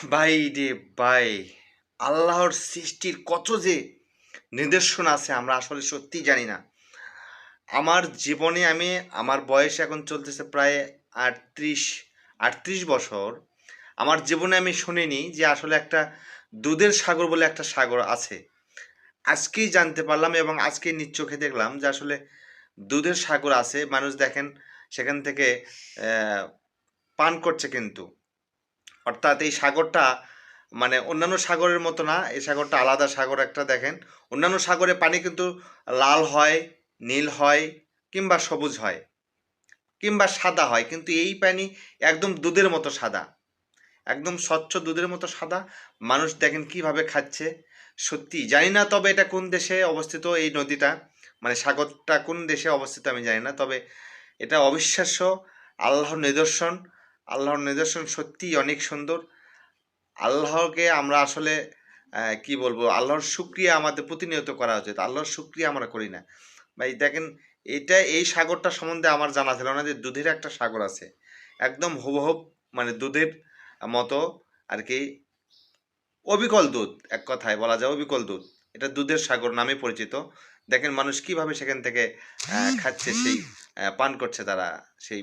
ভাই রে ভাই, আল্লাহর সৃষ্টির কত যে নিদর্শন আছে আমরা আসলে সত্যিই জানি না। আমার জীবনে আমার বয়স এখন চলতেছে প্রায় ৩৮, ৩৮ বছর। আমার জীবনে আমি শুনিনি যে আসলে একটা দুধের সাগর বলে একটা সাগর আছে। আজকেই জানতে পারলাম এবং আজকেই নিজ চোখে দেখলাম যে আসলে দুধের সাগর আছে। মানুষ দেখেন সেখান থেকে পান করছে কিন্তু। অর্থাৎ এই সাগরটা মানে অন্যান্য সাগরের মতো না, এই সাগরটা আলাদা সাগর একটা দেখেন। অন্যান্য সাগরে পানি কিন্তু লাল হয়, নীল হয়, কিংবা সবুজ হয়, কিংবা সাদা হয়, কিন্তু এই পানি একদম দুধের মতো সাদা, একদম স্বচ্ছ দুধের মতো সাদা। মানুষ দেখেন কিভাবে খাচ্ছে, সত্যি জানি না তবে এটা কোন দেশে অবস্থিত এই নদীটা, মানে সাগরটা কোন দেশে অবস্থিত আমি জানি না, তবে এটা অবিশ্বাস্য। আল্লাহর নিদর্শন, আল্লাহর নিদর্শন সত্যিই অনেক সুন্দর। আল্লাহকে আমরা আসলে কি বলবো, আল্লাহর শুকরিয়া আমাদের প্রতিনিয়ত করা উচিত। আল্লাহর শুকরিয়া আমরা করি না। ভাই দেখেন, এই সাগরটা সম্বন্ধে আমার জানা ছিল না যে দুধের একটা সাগর আছে। একদম হুবহুব, মানে দুধের মতো আর কি, অবিকল দুধ, এক কথায় বলা যায় অবিকল দুধ। এটা দুধের সাগর নামে পরিচিত। দেখেন মানুষ কিভাবে সেখান থেকে খাচ্ছে, সেই পান করছে তারা সেই